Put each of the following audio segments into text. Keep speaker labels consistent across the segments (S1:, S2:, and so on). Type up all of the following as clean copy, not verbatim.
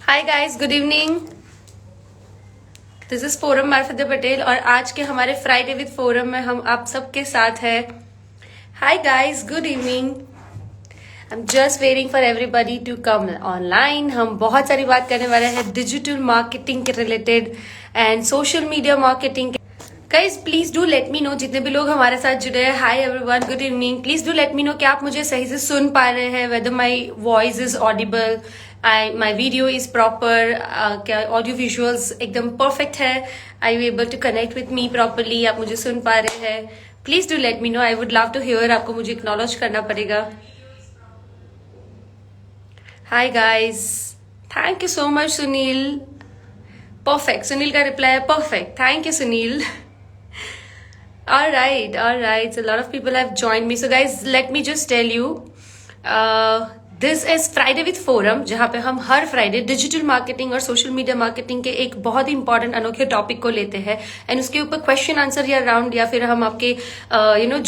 S1: Hi guys, good evening. This is forum मार्फत पटेल और आज के हमारे फ्राइडे विद फोरम में हम आप सबके साथ है। Hi guys, good evening. I am just waiting for everybody to come online. हम बहुत सारी बात करने वाले हैं डिजिटल मार्केटिंग के related and social media marketing. Guys please do let me know, जितने भी लोग हमारे साथ जुड़े हैं, hi everyone, good evening. Please do let me know कि आप मुझे सही से सुन पा रहे हैं, whether my voice is audible, my video is proper, क्या ऑडियो विजुअल्स एकदम परफेक्ट है, I you able to connect with me properly, आप मुझे सुन पा रहे हैं। Please do let me know, I would love to hear. आपको मुझे एक्नॉलेज करना पड़ेगा। Hi guys, thank you so much Sunil. Perfect, Sunil का रिप्लाई है perfect, thank you Sunil. All right. So a lot of people have joined me. So guys, let me just tell you, this is Friday with Forum, जहाँ पे हम हर Friday digital marketing और social media marketing के एक बहुत ही important अनोखे topic को लेते हैं एंड उसके ऊपर क्वेश्चन आंसर या राउंड या फिर हम आपके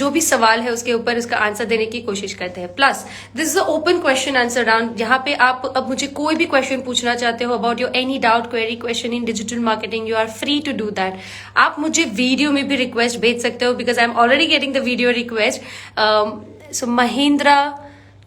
S1: जो भी सवाल है उसके ऊपर उसका आंसर देने की कोशिश करते हैं। Plus this is a open question answer round, जहाँ पे आप अब मुझे कोई भी क्वेश्चन पूछना चाहते हो about your any doubt, query, question in digital marketing, you are free to do that. आप मुझे वीडियो में भी रिक्वेस्ट भेज सकते हो because I am already getting the video request. So Mahendra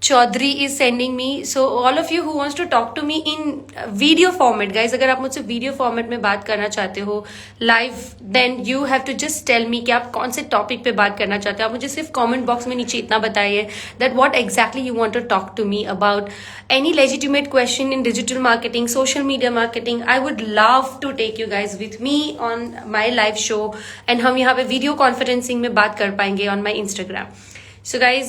S1: Chaudhary is sending me. So all of you who wants to talk to me in video format, guys, अगर आप मुझसे वीडियो फॉर्मेट में बात करना चाहते हो live, then you have to just tell me कि आप कौन से टॉपिक पे बात करना चाहते हो। आप मुझे सिर्फ कमेंट बॉक्स में नीचे इतना बताइए that what exactly you want to talk to me about any legitimate question in digital marketing, social media marketing. I would love to take you guys with me on my live show and हम यहाँ पे video conferencing में बात कर पाएंगे on my Instagram. So guys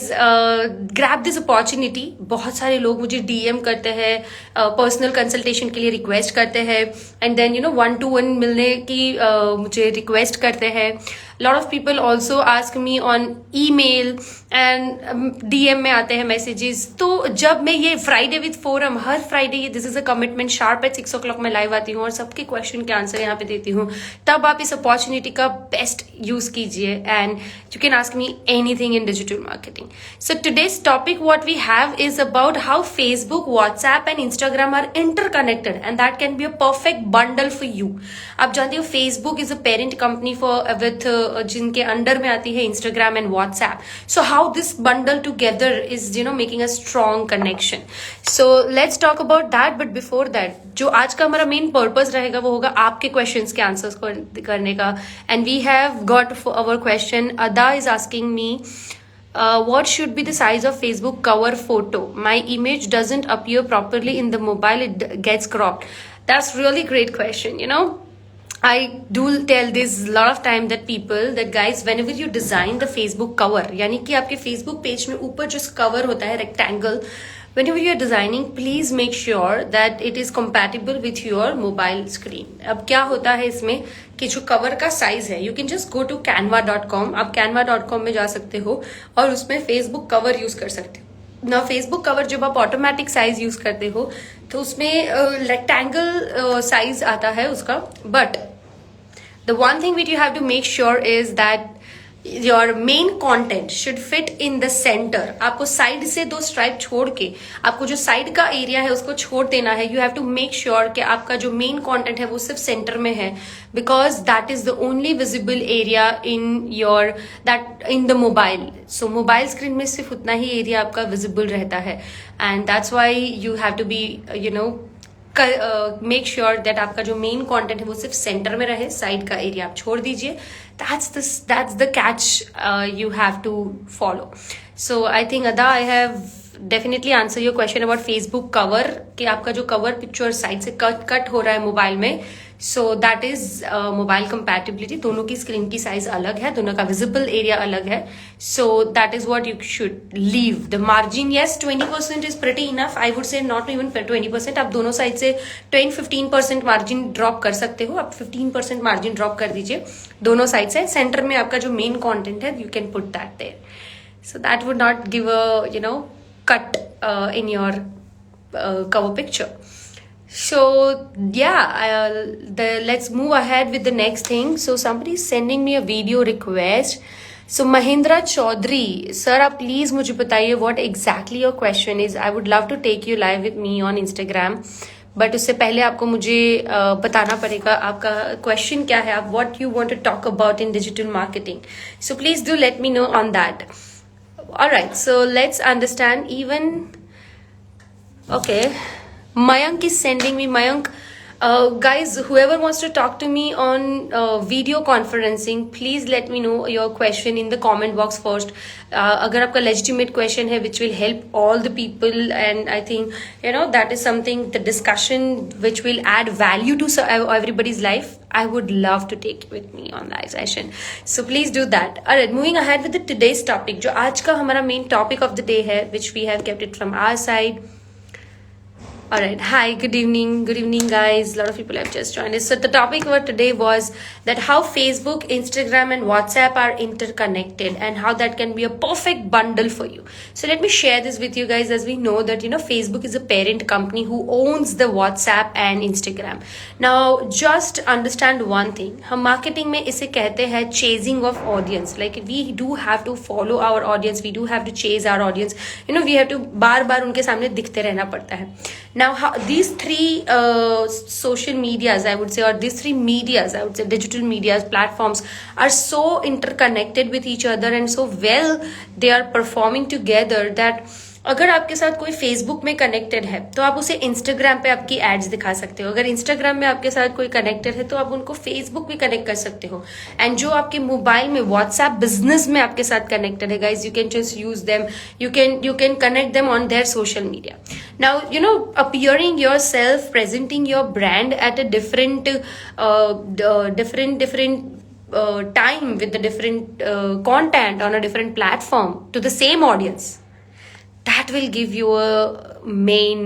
S1: grab this opportunity. बहुत सारे लोग मुझे डीएम करते हैं, पर्सनल कंसल्टेशन के लिए रिक्वेस्ट करते हैं एंड देन 1-to-1 मिलने की मुझे रिक्वेस्ट करते हैं। Lot of people also ask me on email and DM में आते हैं मैसेजेस। तो जब मैं ये फ्राइडे विद फोरम हर फ्राइडे, ये this is a commitment, sharp at 6 o'clock मैं लाइव आती हूँ और सबके क्वेश्चन के आंसर यहाँ पे देती हूँ, तब आप इस अपॉर्चुनिटी का बेस्ट यूज कीजिए and you can ask me anything in digital marketing. So today's topic what we have is about how Facebook, WhatsApp and Instagram are interconnected and that can be a perfect bundle for you. आप जानते हो Facebook is a parent company for with जिनके under में आती है Instagram and WhatsApp. So how this bundle together is making a strong connection. So let's talk about that. But before that, जो आज का हमारा मेन पर्पस रहेगा वो होगा आपके क्वेश्चंस के आंसर्स करने का। And we have got our question. Ada is asking me what should be the size of Facebook cover photo? My image doesn't appear properly in the mobile, it gets cropped. That's really great question. I do tell this a lot of time that people, that guys, whenever you design the Facebook cover, यानी कि आपके Facebook page में ऊपर जो cover होता है rectangle, whenever you are designing, please make sure that it is compatible with your mobile screen. अब क्या होता है इसमें कि जो कवर का साइज है, you can just go to canva.com. आप canva.com में जा सकते हो और उसमें फेसबुक कवर यूज कर सकते हो ना। फेसबुक कवर जब आप ऑटोमेटिक साइज यूज करते हो तो उसमें रेक्टेंगल साइज आता है उसका, but the one thing which you have to make sure is that your main content should fit in the centre. आपको साइड से 2 स्ट्राइप छोड़ के आपको जो साइड का एरिया है उसको छोड़ देना है। You have to make sure कि आपका जो मेन कॉन्टेंट है वो सिर्फ सेंटर में है, because that is the only visible area in your that in the mobile. So mobile screen में सिर्फ उतना ही एरिया आपका विजिबल रहता है and that's why you have to be make sure that आपका जो मेन कंटेंट है वो सिर्फ सेंटर में रहे, साइड का एरिया आप छोड़ दीजिए। that's the catch you have to follow. So I think Ada, I have definitely answer your question about Facebook cover कि आपका जो कवर पिक्चर साइड से कट हो रहा है मोबाइल में, सो दैट इज मोबाइल कंपैटिबिलिटी। दोनों की स्क्रीन की साइज अलग है, दोनों का विजिबल एरिया अलग है, सो that is what you should leave the margin. Yes, 20% is pretty enough, I would say not even 20%। आप दोनों साइड से 10-15% मार्जिन ड्रॉप कर सकते हो। आप 15% मार्जिन ड्रॉप कर दीजिए दोनों साइड से। सेंटर में आपका जो मेन कॉन्टेंट है you can put that there, so that would not give a cut in your cover picture. So yeah, let's move ahead with the next thing. So somebody is sending me a video request. So Mahindra Chaudhary, sir, आप please मुझे बताइए what exactly your question is. I would love to take you live with me on Instagram. But उससे पहले आपको मुझे बताना पड़ेगा आपका क्वेश्चन क्या है, आप what you want to talk about in digital marketing. So please do let me know on that. Alright, so let's understand. Even okay, Mayank is sending me. Mayank, guys, whoever wants to talk to me on video conferencing, please let me know your question in the comment box first. अगर आपका legitimate question है which will help all the people, and I think that is something, the discussion which will add value to everybody's life, I would love to take it with me on live session. So please do that. Alright, moving ahead with the today's topic, जो आज का हमारा main topic of the day है, which we have kept it from our side. Alright, hi, good evening guys. A lot of people have just joined us. So the topic for today was that how Facebook, Instagram and WhatsApp are interconnected and how that can be a perfect bundle for you. So let me share this with you guys. As we know that Facebook is a parent company who owns the WhatsApp and Instagram. Now just understand one thing, हम marketing में इसे कहते हैं chasing of audience. Like we do have to follow our audience, we do have to chase our audience. We have to बार बार उनके सामने दिखते रहना पड़ता है. Now, these three social medias, I would say, or these three medias, I would say, digital medias, platforms are so interconnected with each other and so well they are performing together that अगर आपके साथ कोई Facebook में connected है तो आप उसे Instagram पे आपकी एड्स दिखा सकते हो. अगर इंस्टाग्राम में आपके साथ कोई कनेक्टेड है तो आप उनको फेसबुक भी कनेक्ट कर सकते हो. एंड जो आपके मोबाइल में व्हाट्सएप बिजनेस में आपके साथ कनेक्टेड है guys, you can just use them, you can connect them on their social media. Now appearing yourself, presenting your brand at a different time with the different content on a different platform to the same audience, that will give you a main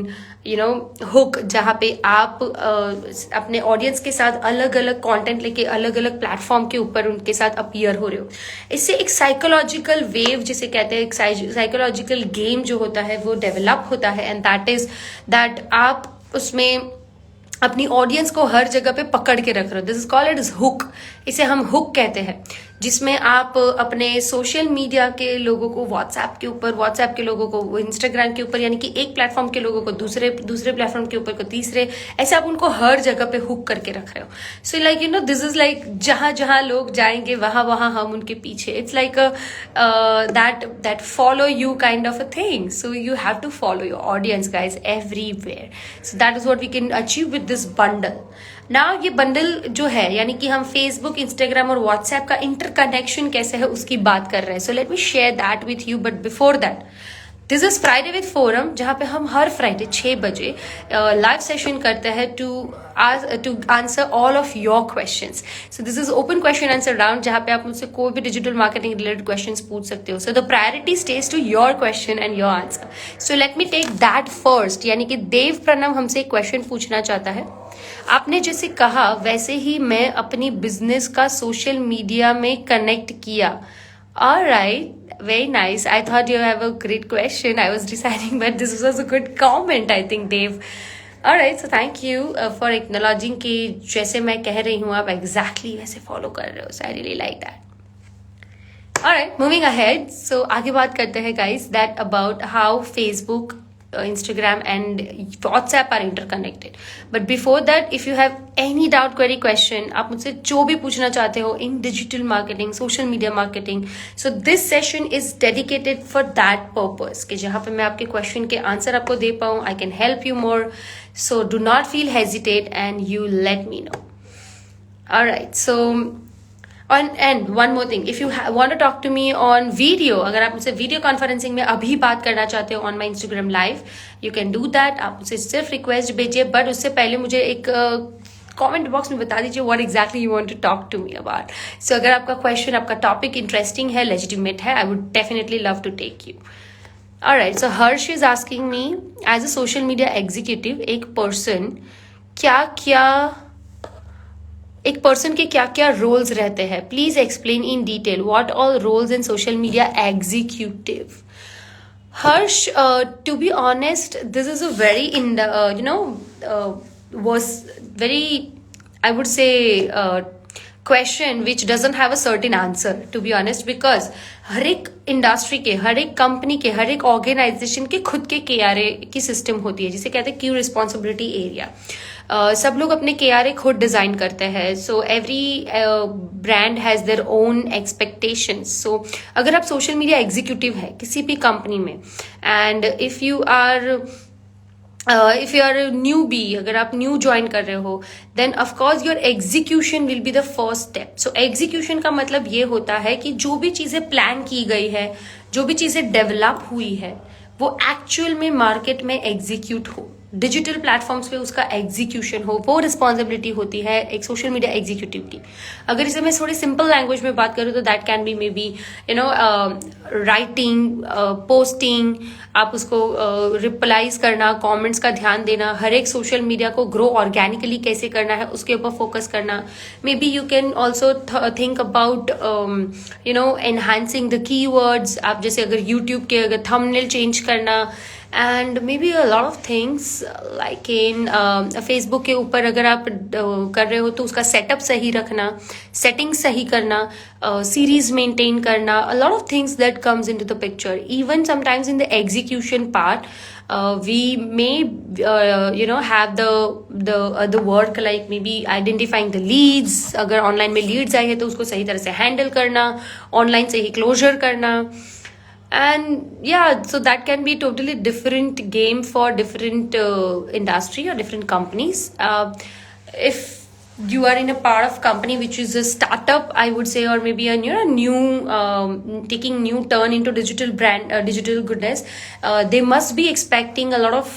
S1: hook, जहाँ पे आप अपने audience के साथ अलग अलग content लेके अलग अलग प्लेटफॉर्म के ऊपर उनके साथ अपीयर हो रहे हो. इससे एक साइकोलॉजिकल वेव जिसे कहते हैं, एक साइकोलॉजिकल गेम जो होता है वो डेवलप होता है. एंड दैट इज दैट आप उसमें अपनी ऑडियंस को हर जगह पे पकड़ के रख रहे हो. This is called is hook. इसे हम हुक कहते हैं, जिसमें आप अपने सोशल मीडिया के लोगों को व्हाट्सएप के ऊपर, व्हाट्सएप के लोगों को इंस्टाग्राम के ऊपर, यानी कि एक प्लेटफॉर्म के लोगों को दूसरे प्लेटफॉर्म के ऊपर को तीसरे, ऐसे आप उनको हर जगह पे हुक करके रख रहे हो. So like this is like जहां जहां लोग जाएंगे वहां वहां हम उनके पीछे. It's like that follow you kind of a thing. So you have to follow your audience guys everywhere. So that is what we can achieve with this bundle. Now ये बंडल जो है, यानी कि हम फेसबुक, इंस्टाग्राम और WhatsApp का interconnection कैसे है उसकी बात कर रहे हैं. So let me share that with you. But before that, this is Friday with forum, जहां पे हम हर फ्राइडे 6 बजे लाइव सेशन करते हैं to answer all of your questions. So this is open question answer round, जहां पे आप मुझसे कोई भी डिजिटल मार्केटिंग रिलेटेड क्वेश्चंस पूछ सकते हो. So the priority stage to your question and your answer. So let me take that first. यानी कि देव प्रणव हमसे एक क्वेश्चन पूछना चाहता है. आपने जैसे कहा वैसे ही मैं अपनी बिजनेस का सोशल मीडिया में कनेक्ट किया. Alright, very nice. I thought you have a great question. I was deciding, but this was a good comment, I think, Dave. Alright, so thank you for acknowledging कि जैसे मैं कह रही हूँ आप exactly वैसे follow कर रहे हो. So I really like that. Alright, moving ahead. So आगे बात करते हैं guys that about how Facebook, Instagram and WhatsApp are interconnected. But before that, if you have any doubt, query, question, आप मुझसे जो भी पूछना चाहते हो in digital marketing, social media marketing, so this session is dedicated for that purpose, कि जहाँ पे मैं आपके question के answer आपको दे पाऊँ, I can help you more. So do not feel hesitate and you let me know. Alright, so and one more thing, if you want to talk to me on video, अगर आप मुझसे video conferencing में अभी बात करना चाहते हो on my Instagram live, you can do that. आप मुझसे सिर्फ रिक्वेस्ट भेजिए, बट उससे पहले मुझे एक कमेंट बॉक्स में बता दीजिए what exactly you want to talk to me about. So अगर आपका क्वेश्चन, आपका टॉपिक इंटरेस्टिंग है, लेजिटिमेट है, I would definitely love to take you. Alright, so Harsh is asking me, as a social media executive, एक person के क्या क्या roles रहते हैं. Please explain in detail what all roles in social media executive. Harsh, to be honest, this is a very was very, I would say, question which doesn't have a certain answer, to be honest, because हर एक industry के, हर एक company के, हर एक organisation के खुद के KRA की सिस्टम होती है, जिसे कहते हैं क्यू रिस्पॉन्सिबिलिटी एरिया. सब लोग अपने KRA खुद डिजाइन करते हैं. So every brand has their own expectations. So अगर आप सोशल मीडिया एग्जीक्यूटिव है किसी भी कंपनी में, and if you are newbie, अगर आप न्यू ज्वाइन कर रहे हो, then of course your execution will be the first step. So execution का मतलब ये होता है कि जो भी चीजें प्लान की गई है, जो भी चीजें डेवलप हुई है, वो एक्चुअल में मार्केट में एग्जीक्यूट हो, डिजिटल प्लेटफॉर्म्स पे उसका एग्जीक्यूशन हो. वो रिस्पॉन्सिबिलिटी होती है एक सोशल मीडिया एग्जीक्यूटिव की. अगर इसे मैं थोड़ी सिंपल लैंग्वेज में बात करूँ तो that can be may be writing, posting, आप उसको रिप्लाईज करना, कमेंट्स का ध्यान देना, हर एक सोशल मीडिया को ग्रो ऑर्गेनिकली कैसे करना है उसके ऊपर फोकस करना. May be you can also think about enhancing the keywords. आप जैसे अगर यूट्यूब के अगर थंबनेल चेंज करना, and may be a lot of things like in Facebook के ऊपर अगर आप कर रहे हो तो उसका सेटअप सही रखना, सेटिंग सही करना, सीरीज मेंटेन करना, a lot of things that comes into the picture. Even sometimes in the execution part we may have the work like maybe identifying the leads. अगर ऑनलाइन में लीड्स आई है तो उसको सही तरह से हैंडल करना, ऑनलाइन से ही क्लोजर करना. And yeah, so that can be totally different game for different industry or different companies. If you are in a part of company which is a startup, I would say, or maybe a new taking new turn into digital brand, digital goodness, they must be expecting a lot of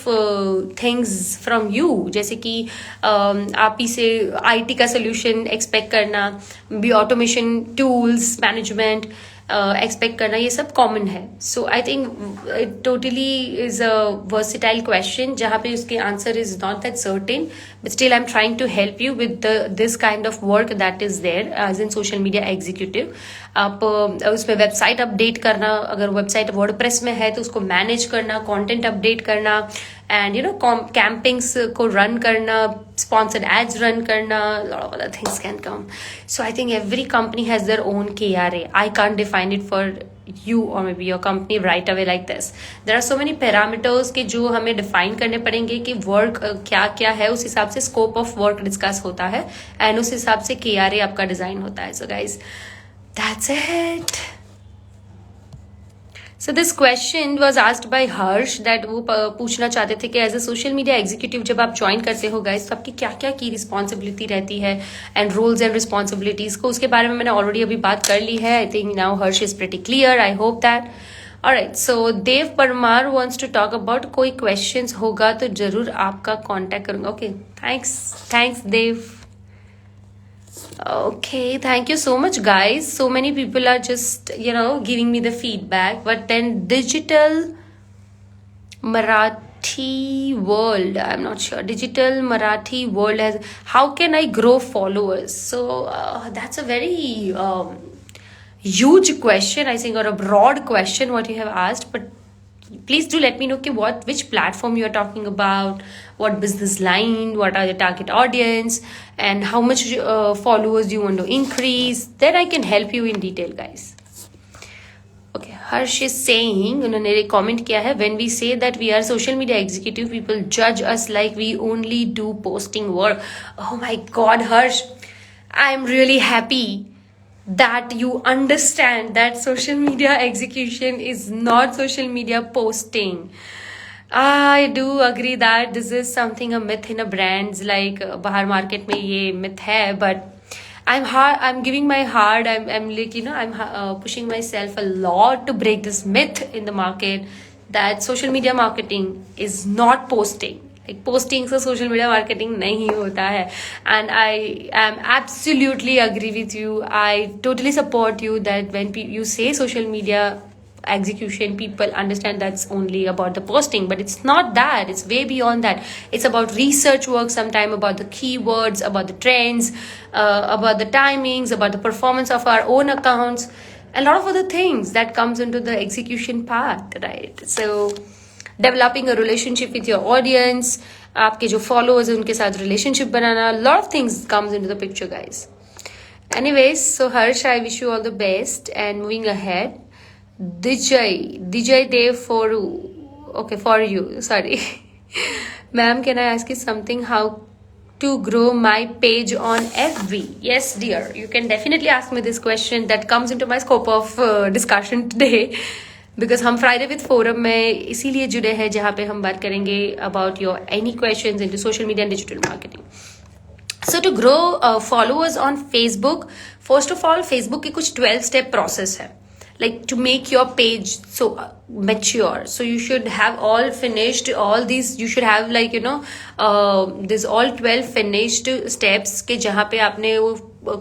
S1: things from you. जैसे कि आप ही से IT का solution expect करना, भी automation tools management expect करना, ये सब कॉमन है. So I think it totally is a versatile question जहाँ पे उसके answer is not that certain, but still I am trying to help you with this kind of work that is there as in social media executive. आप उसमें website update करना, अगर website WordPress में है तो उसको मैनेज करना, content update करना, एंड कैंपिंग्स को रन करना, sponsored ads run karna, a lot of other things can come. So I think every company has their own KRA. I can't define it for you or maybe your company right away like this. There are so many parameters के जो हमें define करने पड़ेंगे कि work क्या क्या है, उस हिसाब से scope of work discuss होता है, and उस हिसाब से KRA आपका design होता है. So guys, that's it. So this question was asked by Harsh that वो पूछना चाहते थे कि as a social media executive जब आप ज्वाइन करते हो गाइस तो आपकी क्या क्या की रिस्पॉन्सिबिलिटी रहती है एंड रोल्स एंड रिस्पॉन्सिबिलिटीज को, उसके बारे में मैंने ऑलरेडी अभी बात कर ली है. I think now Harsh is pretty clear. I hope that. Alright, so Dev Parmar wants to talk about. कोई क्वेश्चंस होगा तो जरूर आपका कॉन्टेक्ट करूंगा. Okay, thanks Dev. Okay, thank you so much guys. So many people are just giving me the feedback. But then digital Marathi world, I'm not sure, digital Marathi world has, how can I grow followers? So that's a very huge question, I think, or a broad question what you have asked. But please do let me know which platform you are talking about, what business line, what are the target audience, and how much followers you want to increase. Then I can help you in detail guys. Okay, Harsh is saying, उन्होंने comment किया है, when we say that we are social media executive, people judge us like we only do posting work. Oh my god, Harsh, I'm really happy that you understand that social media execution is not social media posting. I do agree that this is something a myth in a brands, like bahar market में ये myth है, but I'm giving my heart. I'm like I'm pushing myself a lot to break this myth in the market that social media marketing is not posting. Like posting से social media marketing नहीं होता है. And I am absolutely agree with you. I totally support you that when you say social media execution, people understand that's only about the posting, but it's not that. It's way beyond that. It's about research work sometime, about the keywords, about the trends, about the timings, about the performance of our own accounts, a lot of other things that comes into the execution part, right? So developing a relationship with your audience, आपके जो followers हैं उनके साथ relationship banana, lot of things comes into the picture guys. Anyways, so Harsh, I wish you all the best and moving ahead. DJ Dev for okay for you. Sorry, ma'am. Can I ask you something? How to grow my page on FB? Yes, dear. You can definitely ask me this question. That comes into my scope of discussion today. Because हम Friday with forum में इसीलिए जुड़े हैं जहाँ पे हम बात करेंगे about your any questions into social media and digital marketing. So to grow followers on Facebook, first of all, Facebook की कुछ 12 step process है. Like to make your page so mature. So you should have all finished all these. You should have like this all 12 finished steps के जहाँ पे आपने वो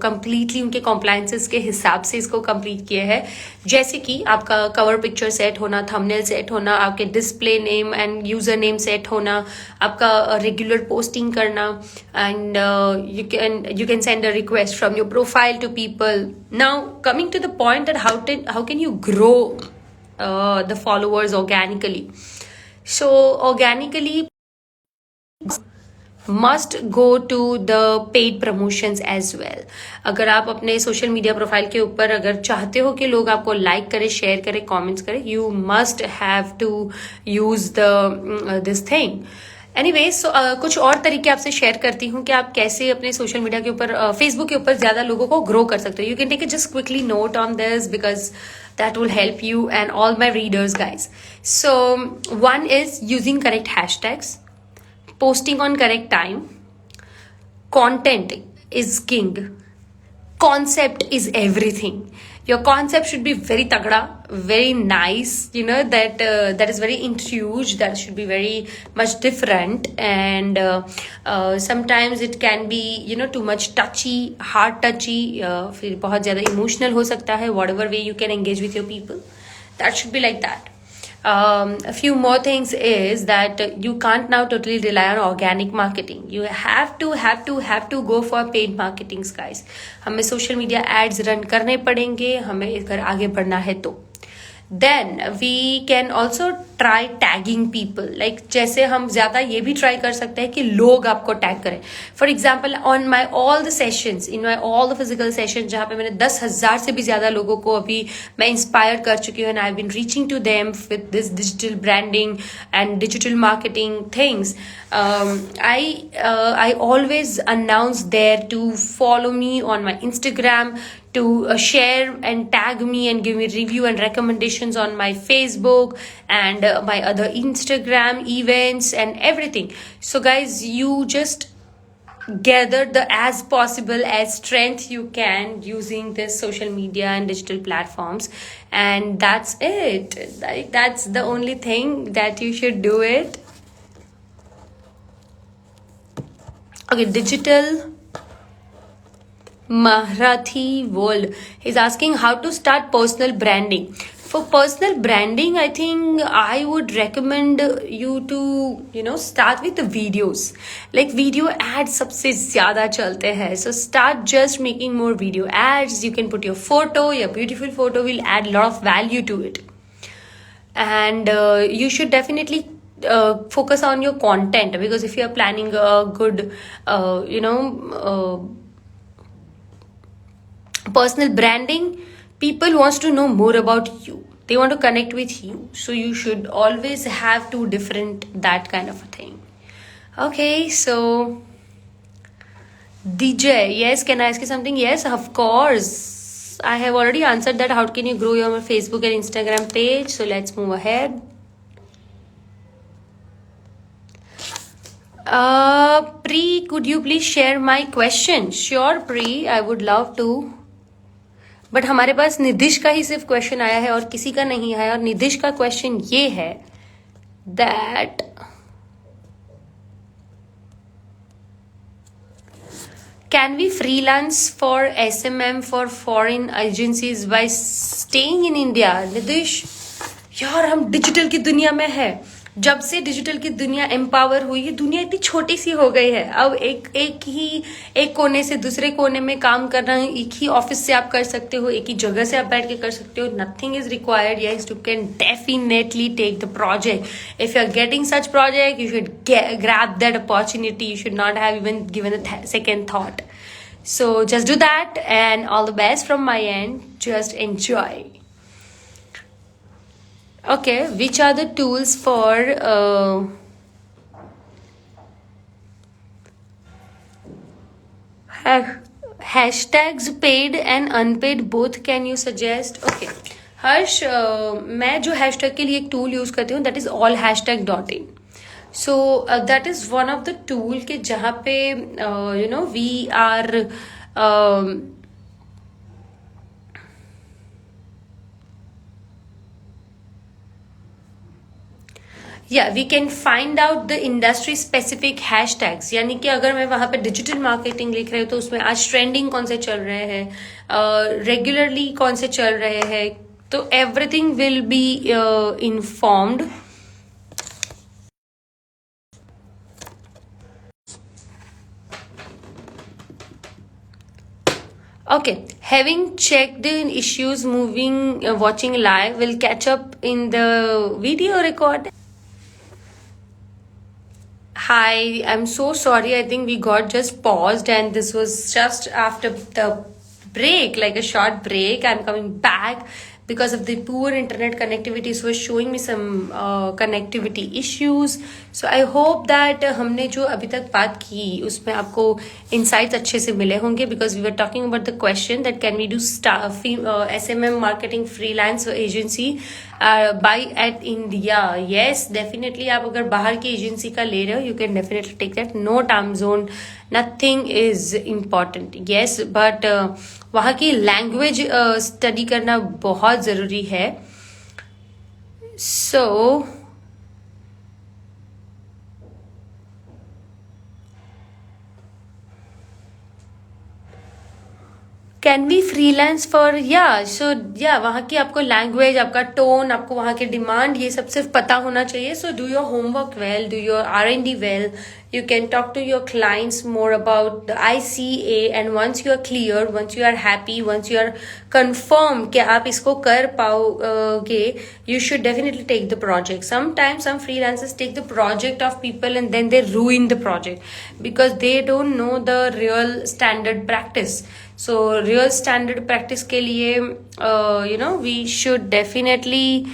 S1: completely उनके compliances के हिसाब से इसको कंप्लीट किया है. जैसे कि आपका कवर पिक्चर सेट होना, थंबनेल सेट होना, आपके display name and user name set होना, आपका रेगुलर पोस्टिंग करना, and you can send a request from your profile to people. Now coming to the point that how can you grow the followers organically. So organically must go to the paid promotions as well. अगर आप अपने social media profile के ऊपर अगर चाहते हो कि लोग आपको लाइक करें, शेयर करें, कमेंट्स करें, you must have to use this thing. Anyways, so कुछ और तरीके आपसे शेयर करती हूँ कि आप कैसे अपने सोशल मीडिया के ऊपर, फेसबुक के ऊपर ज्यादा लोगों को ग्रो कर सकते हो. You can take it just quickly note on this because that will help you and all my readers, guys. So one is using correct hashtags, posting on correct time, content is king, concept is everything. Your concept should be very tagda, very nice, that is very huge, that should be very much different, and sometimes it can be too much touchy, hard touchy, फिर बहुत ज़्यादा emotional हो सकता है. Whatever way you can engage with your people, that should be like that. A few more things is that you can't now totally rely on organic marketing. You have to go for paid marketings, guys. हमें social media ads run करने पड़ेंगे, हमें अगर आगे बढ़ना है तो. Then we can also try tagging people. Like जैसे हम ज़्यादा ये भी try कर सकते हैं कि लोग आपको tag करें. For example, on my all the sessions, in my all the physical sessions जहाँ पे मैंने 10,000 से भी ज़्यादा लोगों को अभी मैं inspire कर चुकी हूँ, and I've been reaching to them with this digital branding and digital marketing things. I always announce there to follow me on my Instagram, to share and tag me and give me review and recommendations on my Facebook and my other Instagram events and everything. So guys, you just gather the as possible as strength you can using this social media and digital platforms, and that's it. That's the only thing that you should do it. Okay, digital Mahrathi World is asking how to start personal branding. For personal branding, I think I would recommend you to start with the videos. Like video ads सबसे ज़्यादा चलते हैं. So start just making more video ads. You can put your photo, your beautiful photo will add a lot of value to it. And you should definitely focus on your content, because if you are planning a good personal branding, people wants to know more about you, they want to connect with you, so you should always have two different that kind of a thing. Okay, so DJ, yes, can I ask you something? Yes, of course. I have already answered that. How can you grow your Facebook and Instagram page? So let's move ahead. Pri, could you please share my question? Sure, Pri, I would love to. But हमारे पास निधिश का ही सिर्फ question आया है और किसी का नहीं आया. और निधिश का क्वेश्चन ये है that can we freelance for SMM for foreign agencies by staying in India. Nidhish, यार हम डिजिटल की दुनिया में है. जब से डिजिटल की दुनिया एम्पावर हुई है, दुनिया इतनी छोटी सी हो गई है. अब एक कोने से दूसरे कोने में काम करना, एक ही ऑफिस से आप कर सकते हो, एक ही जगह से आप बैठ के कर सकते हो. Nothing is required. Yes, you can definitely take the project. If you are getting such project, you should grab that opportunity. You should not have even given a second thought. So just do that, and all the best from my end. Just enjoy. Okay, which are the tools for hashtags paid and unpaid both? Can you suggest? Okay, हर्ष, मैं जो hashtag के लिए एक tool use करती हूँ, that is all hashtag dot in. So that is one of the tool के जहाँ पे वी आर या we can find out the industry specific hashtags. यानी कि अगर मैं वहां पे डिजिटल मार्केटिंग लिख रही हूँ तो उसमें आज ट्रेंडिंग कौन से चल रहे हैं, रेगुलरली कौन से चल रहे हैं, तो everything will be informed. Okay, having checked the issues moving, watching live, will catch up in the video record. Hi, I'm so sorry. I think we got just paused, and this was just after the break, like a short break. I'm coming back because of the poor internet connectivity. So, it's showing me some connectivity issues. So, I hope that हमने जो अभी तक बात की उसमें आपको insights अच्छे से मिले होंगे, because we were talking about the question that can we do SMM marketing freelance agency by at India. Yes, definitely. आप अगर बाहर की एजेंसी का ले रहे हो, you can definitely take that. No time zone, nothing is important. Yes, but वहाँ की लैंग्वेज स्टडी करना बहुत ज़रूरी है. So can be freelance for वहाँ की आपको लैंग्वेज, आपका टोन, आपको वहाँ के डिमांड, ये सब सिर्फ पता होना चाहिए. So do your homework well, do your R&D well. You can talk to your clients more about the ICA, and once you are clear, once you are happy, once you are confirmed कि आप इसको कर पाओगे, you should definitely take the project. Sometimes some freelancers take the project of people and then they ruin the project because they don't know the real standard practice. So real standard practice के लिए we should definitely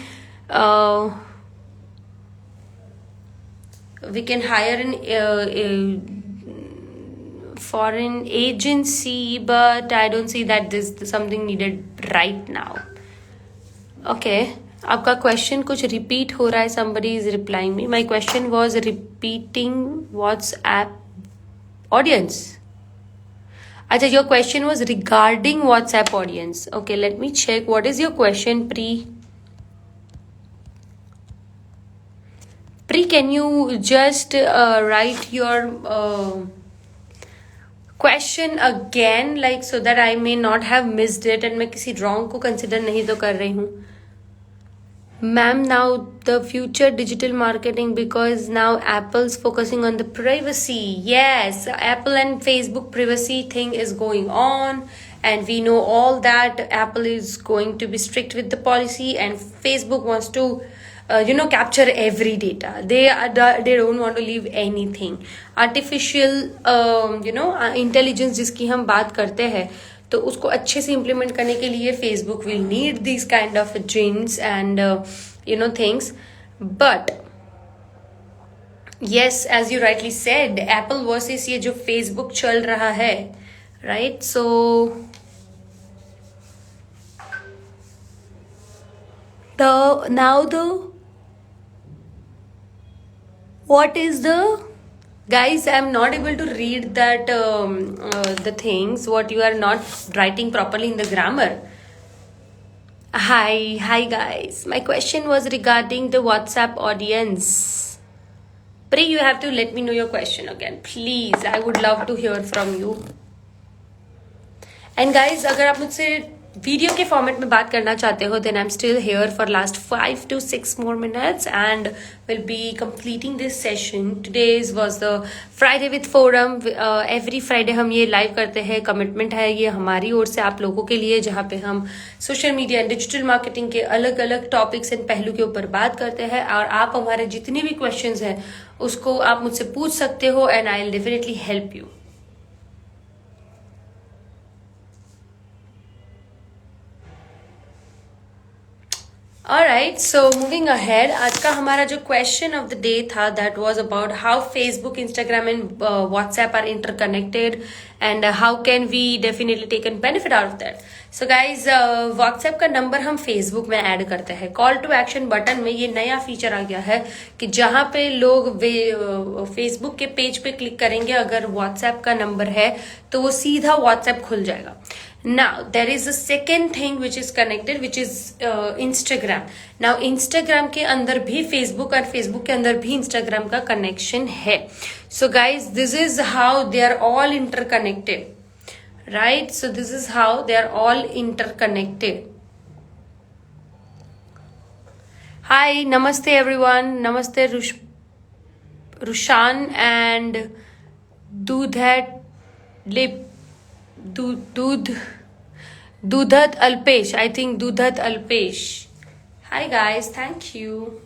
S1: we can hire an foreign agency, but I don't see that this is something needed right now. Okay, आपका question कुछ repeat हो रहा है. somebody is replying me. My question was repeating WhatsApp audience. अच्छा, your question was regarding WhatsApp audience. Okay, let me check. What is your question, Pri? Pri, can you just write your question again, like so that I may not have missed it and मैं किसी wrong को consider नहीं तो कर रही हूँ. Ma'am, now the future digital marketing, because now Apple's focusing on the privacy. Yes, Apple and Facebook privacy thing is going on, and we know all that Apple is going to be strict with the policy, and Facebook wants to capture every data. They don't want to leave anything. Artificial intelligence जिसकी हम बात करते हैं, तो उसको अच्छे से implement करने के लिए Facebook will need this kind of jeans and things. But yes, as you rightly said, Apple versus ये जो Facebook चल रहा है, right? So what is the, guys, I'm not able to read that the things what you are not writing properly in the grammar. Hi guys, my question was regarding the WhatsApp audience. Pri, you have to let me know your question again, please. I would love to hear from you. And guys, अगर आप मुझसे video के format में बात करना चाहते हो, then I'm still here for last 5 to 6 more minutes and will be completing this session. Today's was the Friday with Forum. Every Friday हम ये लाइव करते हैं. कमिटमेंट है ये हमारी ओर से आप लोगों के लिए, जहाँ पे हम social media and digital marketing के अलग अलग टॉपिक्स एंड पहलू के ऊपर बात करते हैं. और आप हमारे जितने भी क्वेश्चंस हैं उसको आप मुझसे पूछ सकते हो, and I will definitely help you. Alright, so moving ahead, आज का हमारा जो question of the day था that was about how Facebook, Instagram and WhatsApp are interconnected and how can we definitely take a benefit out of that. So guys, WhatsApp का number हम Facebook में add करते हैं. Call to action button में ये नया feature आ गया है कि जहाँ पे लोग Facebook के पेज पे क्लिक करेंगे अगर WhatsApp का नंबर है तो वो सीधा WhatsApp खुल जाएगा. Now there is a second thing which is connected, which is Instagram. Now Instagram के अंदर भी Facebook और Facebook के अंदर भी Instagram का connection है. So guys, this is how they are all interconnected, right? So this is how they are all interconnected. Hi, namaste everyone. Namaste Rushan and Dudhat Lip. Dudhat Alpesh. I think Dudhat Alpesh. Hi guys, thank you.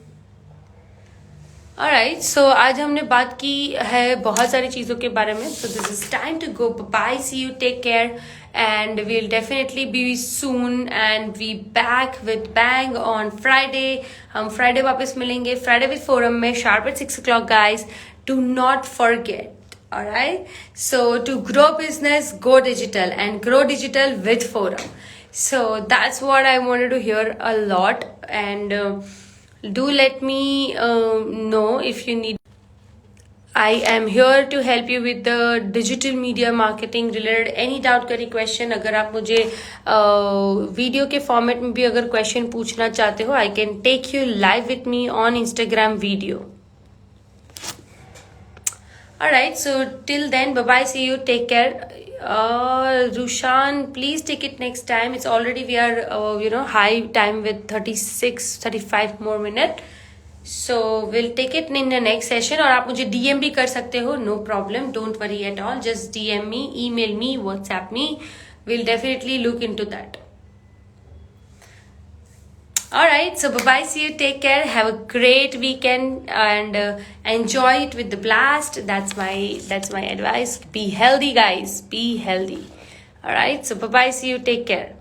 S1: Alright, so आज हमने बात की है बहुत सारी चीज़ों के बारे में. So this is time to go. Bye, see you, take care, and we'll definitely be soon and we back with bang on Friday. हम Friday वापस मिलेंगे. Friday with Forum में sharp at 6 o'clock, guys. Do not forget. Alright, so to grow business, go digital and grow digital with Forum. So that's what I wanted to hear a lot, and do let me know if you need. I am here to help you with the digital media marketing related any doubt करी question. अगर आप मुझे video के format में भी अगर question पूछना चाहते हो, I can take you live with me on Instagram video. Alright, so till then, bye-bye, see you, take care. Rushan, please take it next time. It's already, we are, high time with 35 more minutes. So, we'll take it in the next session. और आप मुझे DM भी कर सकते हो, no problem, don't worry at all. Just DM me, email me, WhatsApp me. We'll definitely look into that. Alright, so bye-bye, see you, take care, have a great weekend and enjoy it with the blast. That's my advice. Be healthy, guys, be healthy. Alright, so bye-bye, see you, take care.